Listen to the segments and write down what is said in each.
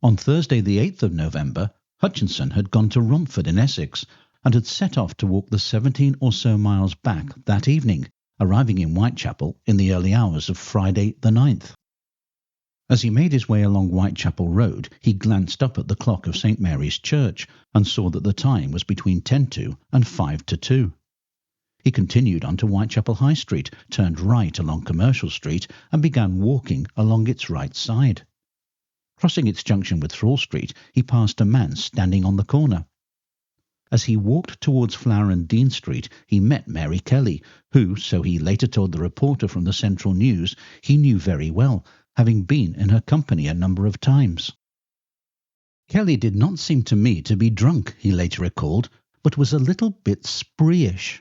On Thursday the 8th of November, Hutchinson had gone to Romford in Essex and had set off to walk the 17 or so miles back that evening, arriving in Whitechapel in the early hours of Friday the 9th. As he made his way along Whitechapel Road, he glanced up at the clock of St. Mary's Church and saw that the time was between 10 to and 5 to 2. He continued on to Whitechapel High Street, turned right along Commercial Street and began walking along its right side. Crossing its junction with Thrall Street, he passed a man standing on the corner. As he walked towards Flower and Dean Street, he met Mary Kelly, who, so he later told the reporter from the Central News, he knew very well, having been in her company a number of times. Kelly did not seem to me to be drunk, he later recalled, but was a little bit spreeish.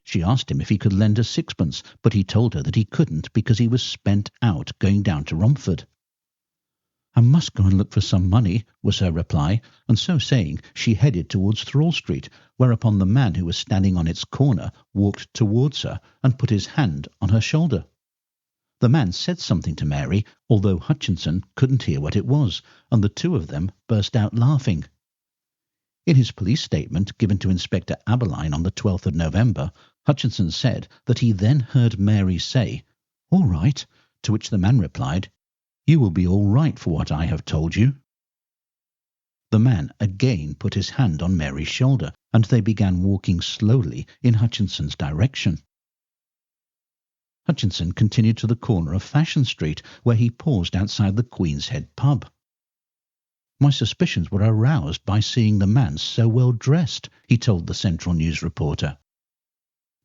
She asked him if he could lend her sixpence, but he told her that he couldn't because he was spent out going down to Romford. I must go and look for some money, was her reply, and so saying, she headed towards Thrall Street, whereupon the man who was standing on its corner walked towards her and put his hand on her shoulder. The man said something to Mary, although Hutchinson couldn't hear what it was, and the two of them burst out laughing. In his police statement given to Inspector Aberline on the 12th of November, Hutchinson said that he then heard Mary say, "All right," to which the man replied, "You will be all right for what I have told you." The man again put his hand on Mary's shoulder, and they began walking slowly in Hutchinson's direction. Hutchinson continued to the corner of Fashion Street, where he paused outside the Queen's Head pub. "My suspicions were aroused by seeing the man so well dressed," he told the Central News reporter.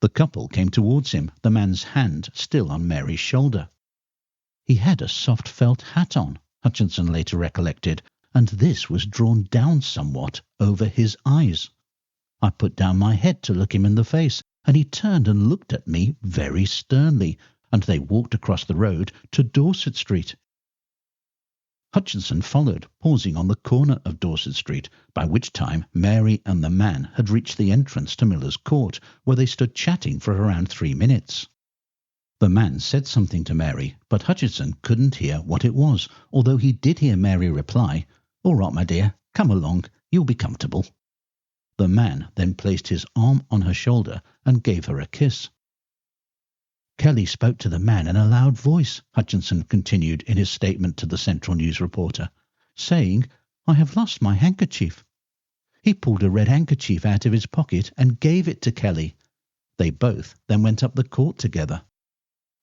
The couple came towards him, the man's hand still on Mary's shoulder. He had a soft felt hat on, Hutchinson later recollected, and this was drawn down somewhat over his eyes. I put down my head to look him in the face, and he turned and looked at me very sternly, and they walked across the road to Dorset Street. Hutchinson followed, pausing on the corner of Dorset Street, by which time Mary and the man had reached the entrance to Miller's Court, where they stood chatting for around 3 minutes. The man said something to Mary, but Hutchinson couldn't hear what it was, although he did hear Mary reply, "All right, my dear, come along, you'll be comfortable." The man then placed his arm on her shoulder and gave her a kiss. Kelly spoke to the man in a loud voice, Hutchinson continued in his statement to the Central News reporter, saying, "I have lost my handkerchief." He pulled a red handkerchief out of his pocket and gave it to Kelly. They both then went up the court together.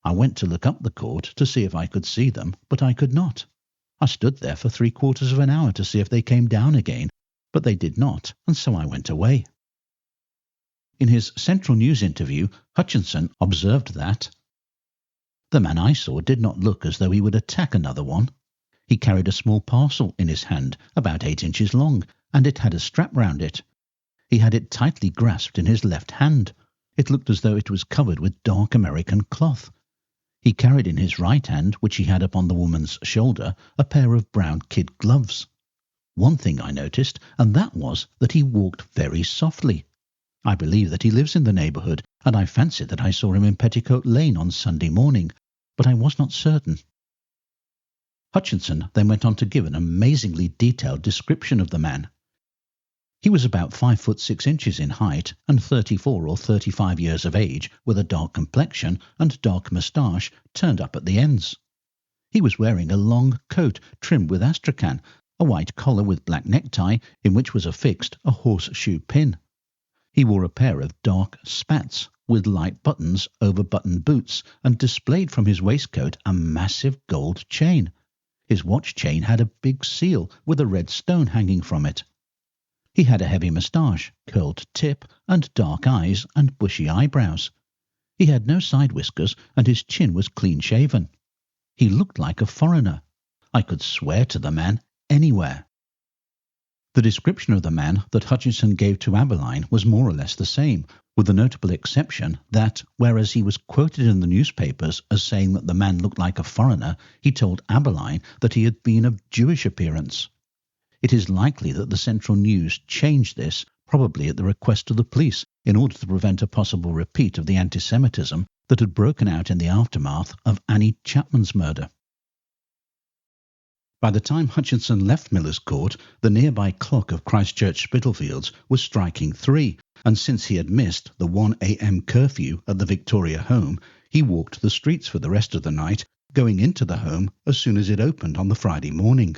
I went to look up the court to see if I could see them, but I could not. I stood there for 3/4 of an hour to see if they came down again, but they did not, and so I went away. In his Central News interview, Hutchinson observed that the man I saw did not look as though he would attack another one. He carried a small parcel in his hand, about 8 inches long, and it had a strap round it. He had it tightly grasped in his left hand. It looked as though it was covered with dark American cloth. He carried in his right hand, which he had upon the woman's shoulder, a pair of brown kid gloves. One thing I noticed, and that was that he walked very softly. I believe that he lives in the neighbourhood, and I fancied that I saw him in Petticoat Lane on Sunday morning, but I was not certain. Hutchinson then went on to give an amazingly detailed description of the man. He was about 5'6" in height and 34 or 35 years of age, with a dark complexion and dark moustache turned up at the ends. He was wearing a long coat trimmed with astrakhan, a white collar with black necktie in which was affixed a horseshoe pin. He wore a pair of dark spats with light buttons over button boots and displayed from his waistcoat a massive gold chain. His watch chain had a big seal with a red stone hanging from it. He had a heavy moustache, curled tip, and dark eyes and bushy eyebrows. He had no side whiskers, and his chin was clean-shaven. He looked like a foreigner. I could swear to the man anywhere. The description of the man that Hutchinson gave to Aberline was more or less the same, with the notable exception that, whereas he was quoted in the newspapers as saying that the man looked like a foreigner, he told Aberline that he had been of Jewish appearance. It is likely that the Central News changed this, probably at the request of the police, in order to prevent a possible repeat of the anti-Semitism that had broken out in the aftermath of Annie Chapman's murder. By the time Hutchinson left Miller's Court, the nearby clock of Christchurch Spitalfields was striking 3, and since he had missed the 1 a.m. curfew at the Victoria home, he walked the streets for the rest of the night, going into the home as soon as it opened on the Friday morning.